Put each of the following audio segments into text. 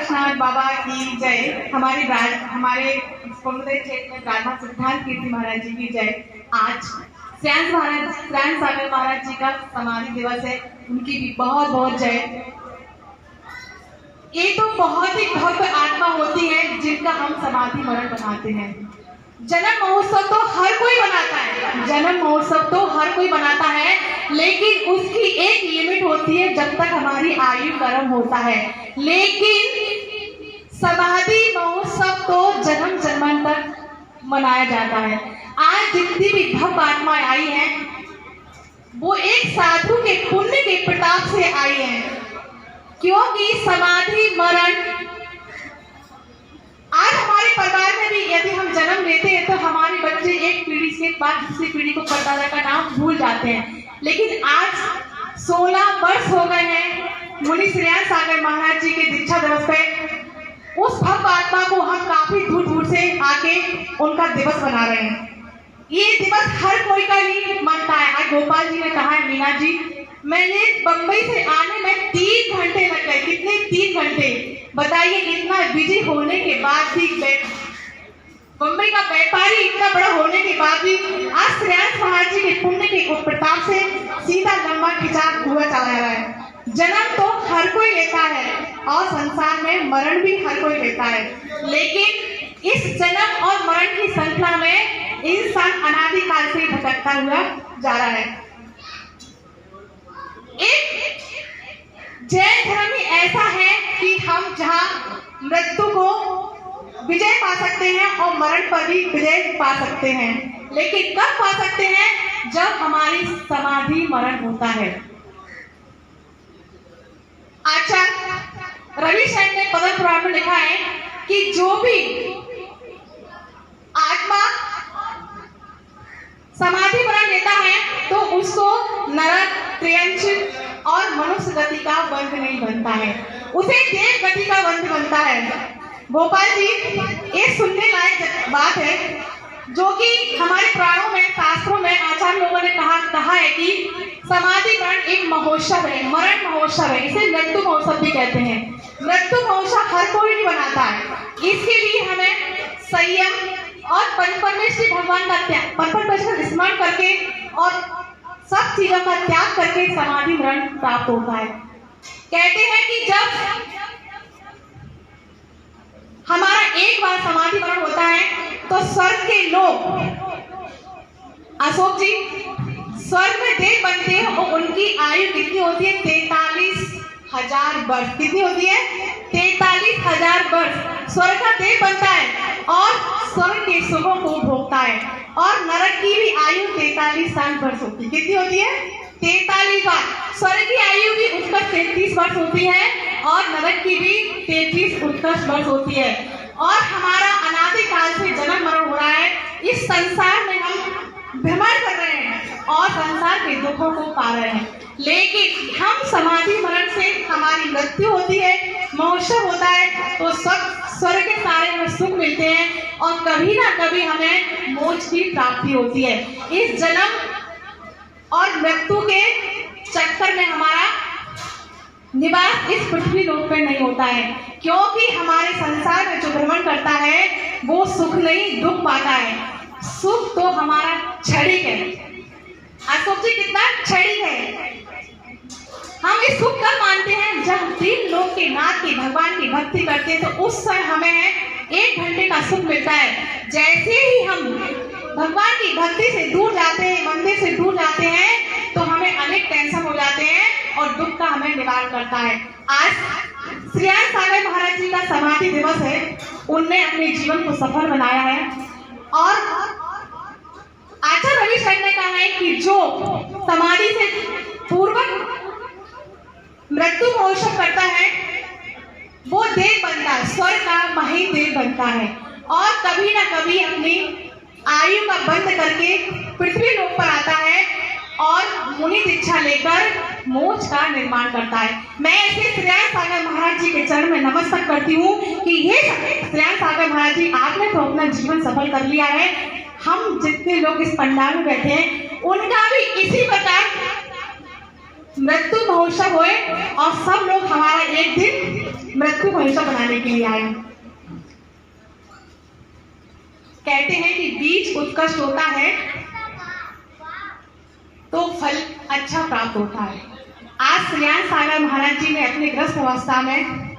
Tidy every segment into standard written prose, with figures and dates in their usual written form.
गोरक्षनाथ बाबा की जय। हमारे क्षेत्र में ब्राह्मण सिद्धांत कीर्ति महाराज जी की जय। आज श्रेयांश सागर महाराज जी का समाधि दिवस है, उनकी भी बहुत बहुत जय। ये तो बहुत ही भव्य आत्मा होती है जिनका हम समाधि मरण बनाते हैं। जन्म महोत्सव तो हर कोई बनाता है, जन्म महोत्सव तो हर कोई बनाता है, लेकिन उसकी एक लिमिट होती है जब तक हमारी आयु कर्म होता है। लेकिन समाधि महोत्सव तो जन्म जन्मांतर मनाया जाता है। आज जितनी भी भव्य आत्माएं आई हैं वो एक साधु के पुण्य के प्रताप से आई हैं, क्योंकि समाधि मरण आज हमारे परिवार में भी यदि हम जन्म लेते हैं तो हमारे बच्चे एक पीढ़ी के बाद दूसरी पीढ़ी को परदादा का नाम भूल जाते हैं। लेकिन आज 16 वर्ष हो गए हैं मुनि श्रेयांश सागर महाराज जी के दीक्षा दिवस पे। उस भव्य आत्मा को हम काफी दूर दूर से आके उनका दिवस मना रहे हैं। ये दिवस हर कोई का ही मानता है। आज गोपाल जी ने कहा है, मीना जी मैंने बंबई से आने में 3 घंटे लग गए। कितने? 3 घंटे। बताइए, इतना बिजी होने के बाद भी, बंबई का व्यापारी इतना बड़ा होने के बाद भी आज श्रेयांश महाराज जी के पुण्य के प्रताप से सीधा लंबा खिंचा हुआ चला जा रहा है। जन्म तो हर कोई लेता है और संसार में मरण भी हर कोई लेता है, लेकिन इस जन्म और मरण की श्रृंखला में इंसान अनादिकाल से भटकता हुआ जा रहा है। एक जैन धर्म ही ऐसा है कि हम जहाँ मृत्यु को विजय पा सकते हैं और मरण पर भी विजय पा सकते हैं, लेकिन कब पा सकते हैं? जब हमारी समाधि मरण होता है। आचार्य रवि शैन ने पद्म पुराण में लिखा है कि जो भी आत्मा समाधि मरण लेता है तो उसको नरक, त्रियंश और मनुष्य गति का बंध नहीं बनता है, उसे देव गति का बंध बनता है। गोपाल जी, ये सुनने लायक बात है जो कि हमारे पुराणों में, शास्त्रों में आचार्य लोगों ने कहा है कि समाधि मरण एक महोत्सव है, मरण महोत्सव है। इसे मृत्यु महोत्सव भी कहते हैं। मृत्यु महोत्सव हर कोई नहीं बनाता है। इसके लिए हमें संयम और परमेश्वर भगवान का त्याग, परमेश्वर का स्मरण करके और सब चीजों का त्याग करके समाधि मरण प्राप्त होता है। कहते हैं कि जब हमारा एक बार समाधि मरण होता है तो स्वर्ग के लोग, अशोक जी, स्वर्ग में देव बनते हैं और उनकी आयु कितनी होती है? 43,000 वर्ष। कितनी होती है? 43,000 वर्ष स्वर्ग का देव बनता है और स्वर्ग के सुखों को भोगता है। और नरक की भी आयु 43 साल वर्ष होती है। कितनी होती है? 43 बार। स्वर्ग की आयु भी उत्कर्ष 33 वर्ष होती है और नरक की भी 33 उत्कर्ष वर्ष होती है। और हमारा अनादिकाल से जन्म मरण हो रहा है। इस संसार में हम भ्रमण कर रहे हैं और संसार के दुखों को पा रहे हैं, लेकिन हम समाधि मरण से हमारी मृत्यु होती है, महोत्सव होता है, तो सब स्वर्ग के सारे हमें सुख मिलते हैं और कभी ना कभी हमें मोक्ष की प्राप्ति होती है। इस जन्म और मृत्यु के चक्कर में हमारा निवास इस पृथ्वी लोक पर नहीं होता है, क्योंकि हमारे संसार में जो भ्रमण करता है वो सुख नहीं दुख पाता है। सुख तो हमारा क्षणिक है। अशोक जी, कितना क्षणिक है। हम इस सुख का मानते हैं जब तीन लोग के नाथ की, भगवान की भक्ति करते हैं तो उस समय हमें 1 घंटे का सुख मिलता है। जैसे ही हम भगवान की भक्ति से दूर जाते हैं, मंदिर से दूर जाते हैं, तो हमें अनेक टेंशन हो जाते हैं और दुख का हमें निवारण करता है। आज श्रेयांश सागर महाराज जी का समाधि दिवस है। उनने अपने जीवन को सफल बनाया है और आचार्य रवि शैन ने कहा है कि जो समाधि से पूर्वक मृत्यु महोत्सव करता है वो देव बनता है, स्वर्ग का मही देव बनता है और कभी ना कभी अपनी आयु का बंध करके पृथ्वी लोक पर आता है और मुनि दीक्षा लेकर मोक्ष का निर्माण करता है। मैं ऐसे श्रेयांश सागर महाराज जी के चरण में नमस्कार करती हूँ कि ये श्रेयांश सागर महाराज जी, आपने तो अपना जीवन सफल कर लिया है। हम जितने लोग इस पंडाल में बैठे हैं उनका भी इसी प्रकार मृत्यु महोत्सव हुए और सब लोग हमारा एक दिन मृत्यु महोत्सव बनाने के लिए आए। कहते हैं कि बीज उत्कृष्ट होता है तो फल अच्छा प्राप्त होता है। आज श्रेयांश सागर महाराज जी ने अपने ग्रस्त अवस्था में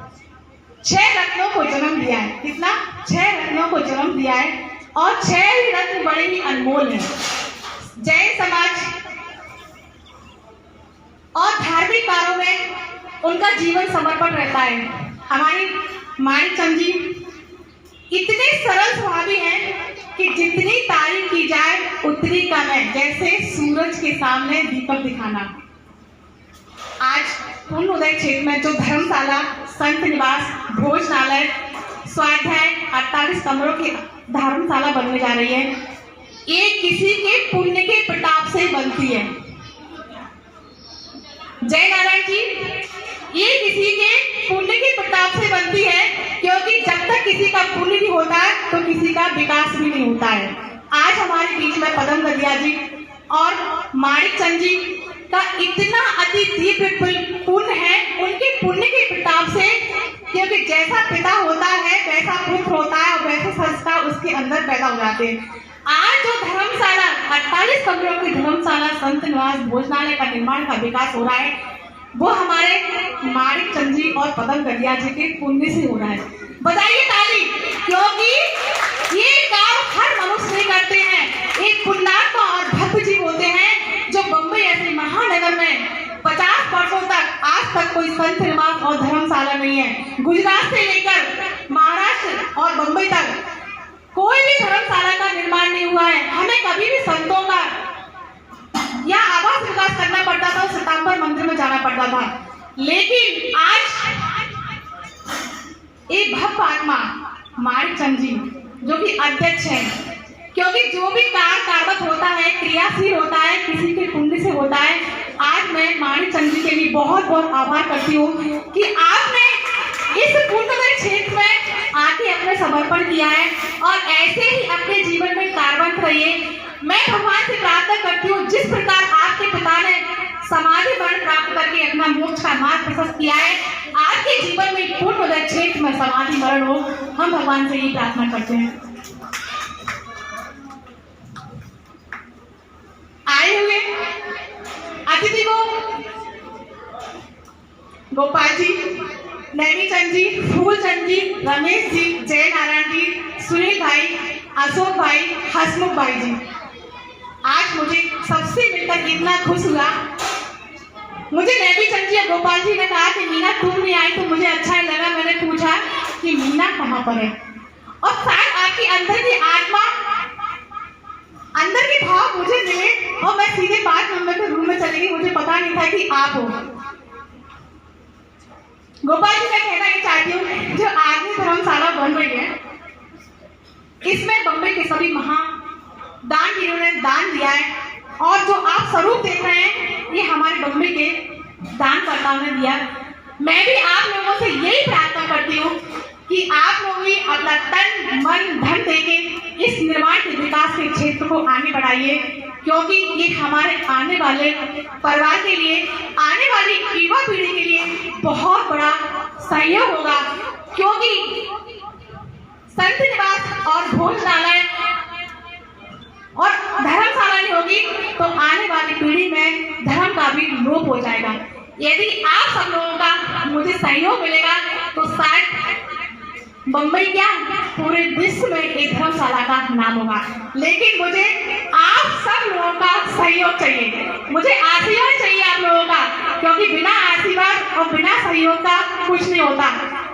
6 रत्नों को जन्म दिया है। कितना? 6 रत्नों को जन्म दिया है और 6 ही रत्न बड़े ही अनमोल हैं। जैन समाज और धार्मिक कार्यों में उनका जीवन समर्पण रहता है। हमारी माणिक चंद जी इतने सरल स्वभावी हैं कि जितनी तारीफ की जाए उतनी कम है। जैसे सूरज के सामने दीपक दिखाना। आज पूर्णोदय क्षेत्र में जो धर्मशाला, संत निवास, भोजनालय, स्वाध्याय 48 कमरों की धर्मशाला बनने जा रही है, ये किसी के पुण्य के प्रताप से बनती है। जय नारायण जी, ये किसी के पुण्य के प्रताप से बनती है, क्योंकि जब तक किसी का पुण्य नहीं होता है तो किसी का विकास भी नहीं होता है। आज हमारे बीच में पदम ददिया जी और माणिक चंद जी का इतना अति दिव्य पुण्य है, उनके पुण्य के प्रताप से, क्योंकि जैसा पिता होता है वैसा पुत्र होता है और वैसे संस्कार उसके अंदर पैदा हो जाते हैं। आज जो धर्मशाला 48 कमरों की धर्मशाला, संत निवास, भोजनालय का निर्माण का विकास हो रहा है, वो हमारे माणिक चंद जी और पदम ददिया जी के पुण्य से हो रहा है। बजाइए ताली, क्योंकि ये काम हर मनुष्य नहीं करते हैं। एक पुण्यात्मा और भक्त जी होते हैं जो बम्बई ऐसे महानगर में 50 वर्षों तक आज तक कोई संत निवास और धर्मशाला नहीं है। गुजरात से लेकर महाराष्ट्र और बम्बई तक कोई भी धर्मशाला का निर्माण नहीं हुआ है। हमें कभी भी संतों का या आवास विकास करना पड़ता था, सितंबर मंदिर में जाना पड़ता था। लेकिन आज एक भक्त आत्मा माणिक चंद जी जो कि अध्यक्ष हैं, क्योंकि जो भी कार्यवत होता है, क्रियाशील होता है, किसी के पुण्य से होता है। आज मैं माणिक चंद जी के लिए बहुत बहुत आभार करती हूँ कि आपने इस पूर्णोदय क्षेत्र में आके अपने समर्पण किया है और ऐसे ही अपने जीवन में कार्यरत रहिए। मैं भगवान से प्रार्थना करती हूँ, जिस प्रकार आपके पिता ने समाधि वर्ण प्राप्त करके अपना मोक्ष का मार्ग प्रशस्त किया है, आपके जीवन में पूर्णोदय क्षेत्र में समाधि वर्ण हो। हम भगवान से यही प्रार्थना करते हैं। आए हुए अतिथि को गोपाल जी, नैमी चंद जी, फूल चंद जी, रमेश जी, जय नारायण जी, सुनील भाई, अशोक भाई, हसमुख भाई जी, आज मुझे सबसे मिलकर इतना खुश हुआ। मुझे नैमी चंद जी और गोपाल जी ने कहा कि मीना तुम नहीं आई तो मुझे अच्छा नहीं लगा। मैंने पूछा कि मीना कहाँ पर है, और शायद आपकी अंदर की आत्मा, अंदर के भाव मुझे मिले और मैं सीधे 5 नंबर के रूम में चली गई। मुझे पता नहीं था कि आप हो। गोपाल जी, मैं कहना ये चाहती हूँ, जो आगे धर्मशाला बन रही है, इसमें बम्बई के सभी महादानवीरों ने दान दिया है, और जो आप स्वरूप देख रहे हैं ये हमारे बम्बई के दानकर्ताओं ने दिया। मैं भी आप लोगों से यही प्रार्थना करती हूँ कि आप लोग भी अपना तन मन धन देके इस निर्माण के विकास के क्षेत्र को आगे बढ़ाइए, क्योंकि ये हमारे आने वाले परिवार के लिए, आने वाली युवा पीढ़ी के लिए बहुत बड़ा सहयोग होगा। क्योंकि संत निवास और भोजनालय और धर्मशाला नहीं होगी तो आने वाली पीढ़ी में धर्म का भी लोप हो जाएगा। यदि आप सब लोगों का मुझे सहयोग मिलेगा तो शायद बम्बई क्या पूरे विश्व में एक धर्मशाला का नाम होगा। लेकिन मुझे आप सब लोगों का सहयोग चाहिए, मुझे आशीर्वाद चाहिए आप लोगों का, क्योंकि बिना आशीर्वाद और बिना सहयोग का कुछ नहीं होता।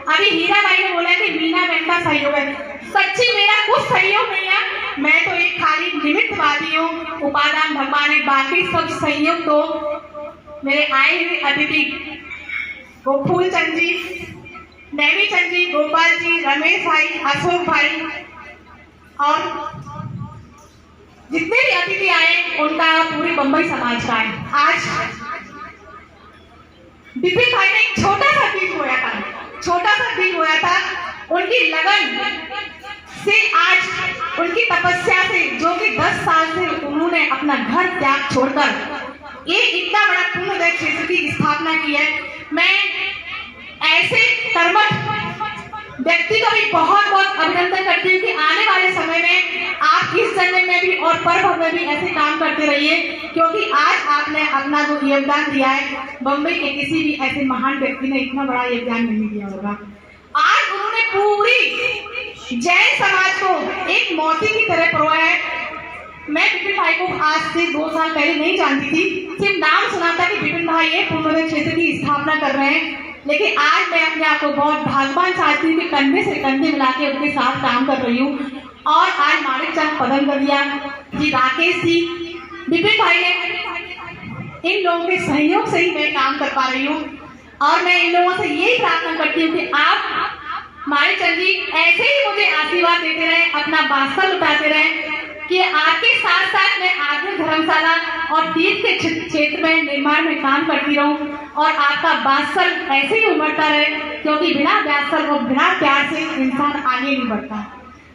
अभी हीरा भाई ने बोला कि मीना बहन का सहयोग है, सच्ची मेरा कुछ सहयोग नहीं है। मैं तो एक खाली निमित्तवादी हूँ, उपादान भगवान है, बाकी सब सहयोग तो मेरे आए हुए अतिथि फूल चंद जी, नैमी चंद जी, गोपाल जी, रमेश भाई, अशोक भाई और जितने भी अतिथि आए उनका पूरे बम्बई समाज का है। आज विपिन भाई ने एक छोटा सा बीज बोया था, उनकी लगन से आज, उनकी तपस्या से, जो कि 10 साल से उन्होंने अपना घर त्याग छोड़कर ये इतना बड़ा पूर्णोदय क्षेत्र की स्थापना की है। मैं ऐसे कर्मठ व्यक्ति का भी बहुत बहुत अभिनंदन करती हूँ कि आने वाले समय में आप इस जन्म में भी और पर्व में भी ऐसे काम करते रहिए, क्योंकि आज आपने अपना जो योगदान दिया है, बम्बई के किसी भी ऐसे महान व्यक्ति ने इतना बड़ा योगदान नहीं दिया होगा। आज उन्होंने पूरी जैन समाज को एक मोती की तरह परोया है। मैं विपिन भाई को आज से 2 साल पहले नहीं जानती थी, सिर्फ नाम सुना था कि विपिन भाई ये पूर्णोदय क्षेत्र की स्थापना कर रहे हैं, लेकिन आज मैं अपने आप को बहुत भाग्यवान चाहती हूँ कि कंधे से कंधे मिला के उनके साथ काम कर रही हूँ। और आज माणिक चंद पदमगढ़िया जी, राकेश जी, विपिन भाई ने, इन लोगों के सहयोग से ही मैं काम कर पा रही हूँ। और मैं इन लोगों से यही प्रार्थना करती हूँ कि आप माणिक चंद जी ऐसे ही मुझे आशीर्वाद देते रहे, अपना बादशाह लुटाते रहे, कि आपके साथ साथ मैं आगे धर्मशाला और तीर्थ के क्षेत्र में निर्माण में काम करती रहूं और आपका वात्सल ऐसे ही उमड़ता रहे, क्योंकि बिना वात्सल और बिना प्यार से इंसान आगे नहीं बढ़ता।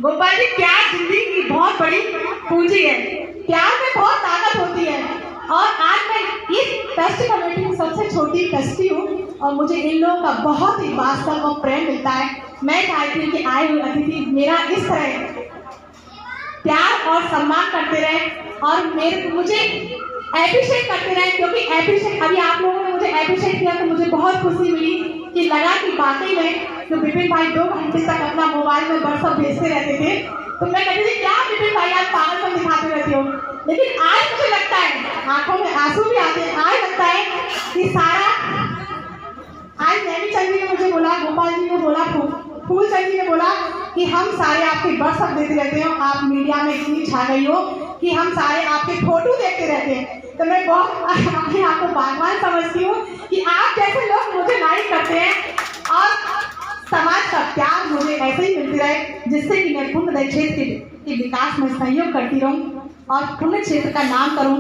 गोपाल जी, प्यार जिंदगी की बहुत बड़ी पूंजी है, प्यार में बहुत ताकत होती है। और आज मैं इस ट्रस्ट कमेटी की सबसे छोटी ट्रस्टी हूँ और मुझे इन लोगों का बहुत ही वात्सल और प्रेम मिलता है। मैं चाहती हूँ कि आए हुए अतिथि मेरा इस तरह प्यार और सम्मान करते रहे और मुझे एप्रिशिएट करते रहे, क्योंकि एप्रिशिएट, अभी आप लोगों ने मुझे एप्रिशिएट किया तो मुझे बहुत खुशी मिली कि लगा कि वाकई में तो विपिन भाई 2 घंटे तक अपना मोबाइल में व्हाट्सएप भेजते रहते थे, तो मैं कहती थी क्या विपिन भाई आप पागलपन दिखाते रहते हो। लेकिन आज मुझे लगता है, आंखों में आंसू भी आते हैं, आज लगता है कि सारा, आज नैमी चंद जी ने मुझे बोला, गोपाल जी ने बोला, फूल चंद जी ने बोला कि हम सारे आपके व्हाट्सएप देते रहते हो, आप मीडिया में इतनी छा गई हो कि हम सारे आपके फोटो देखते रहते हैं। तो मैं बहुत अपने आप को भगवान समझती हूँ कि आप जैसे लोग मुझे लाइक करते हैं और समाज का प्यार मुझे ऐसे ही मिलती रहे, जिससे कि मैं पूर्णोदय क्षेत्र के विकास में सहयोग करती रहूँ और पुण्य क्षेत्र का नाम करूँ।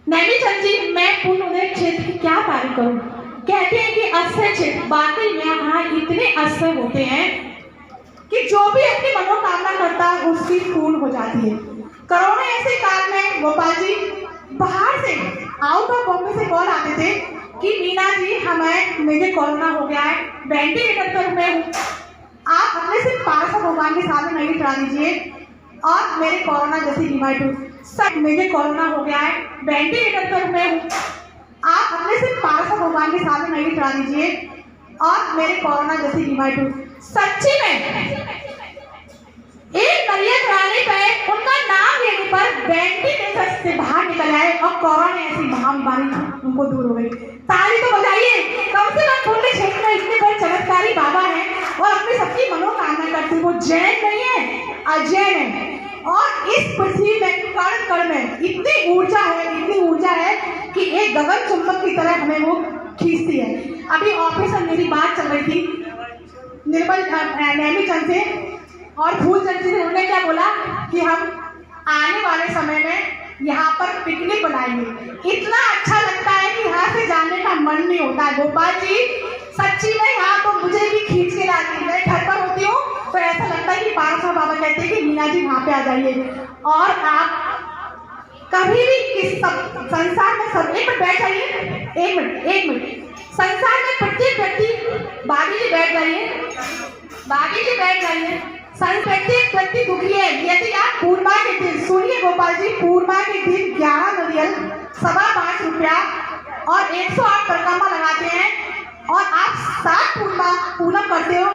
नैमी चंद जी, मैं पूर्णोदय क्षेत्र की क्या तारीफ करूँ। कहते हैं कि अक्षय क्षेत्र, वाकई में यहाँ इतने अक्षय होते हैं कि जो भी अपनी मनोकामना करता है उसकी पूर्ण हो जाती है। कोरोना ऐसे काल में गोपाल जी बाहर से, आउट ऑफ बॉम्बे से कॉल आते थे कि मीना जी मुझे कोरोना हो गया है, वेंटिलेटर पर मैं हूँ, आप अपने सिर्फ 500 भगवान के सामने नहीं चढ़ा दीजिए और मेरे कोरोना जैसी बीमारी टूट, सब मुझे कोरोना हो गया है, वेंटिलेटर पर मैं हूँ, आप अपने सिर्फ 500 भगवान के सामने नहीं चढ़ा दीजिए और मेरे कोरोना जैसी बीमारी टूट। सच्ची में एक नरिया चढ़ाने पर, उनका नाम लेने पर वेंटिलेटर से बाहर निकल आए और कोरोना ऐसी महामारी उनको दूर हो गई। ताली तो बजाइए, कम से कम पूरे क्षेत्र में इतने बड़े चमत्कारी बाबा हैं और अपनी सबकी मनोकामना करते हैं। वो जैन नहीं है, अजैन है। और इस पृथ्वी में कण कण में इतनी ऊर्जा है कि एक गगन चुंबक की तरह हमें वो खींचती है। अभी ऑफिस में मेरी बात चल रही थी निर्मल नैमी चंद से और फूल चंद जी ने, उन्होंने क्या बोला कि हम आने वाले समय में यहाँ पर पिकनिक बनाएंगे। इतना अच्छा लगता है कि यहाँ से जाने का मन नहीं होता है। गोपाल जी, सच्ची में यहाँ तो मुझे भी खींच के लाती है। मैं घर पर होती हूँ तो ऐसा लगता है कि पारसा बाबा कहते हैं कि मीना जी वहाँ पे आ जाइए। और आप कभी भी इस संसार में सब, एक मिनट बैठ जाइए, एक मिनट, संसार में प्रत्येक व्यक्ति, बागी जी बैठ जाइए, प्रत्येक व्यक्ति दुखी है। यदि आप पूर्णिमा के दिन, सुनिए गोपाल जी, पूर्णिमा के दिन 11 नारियल 5.25 रुपया और 108 परिक्रमा लगाते हैं और आप 7 पूनम करते हो।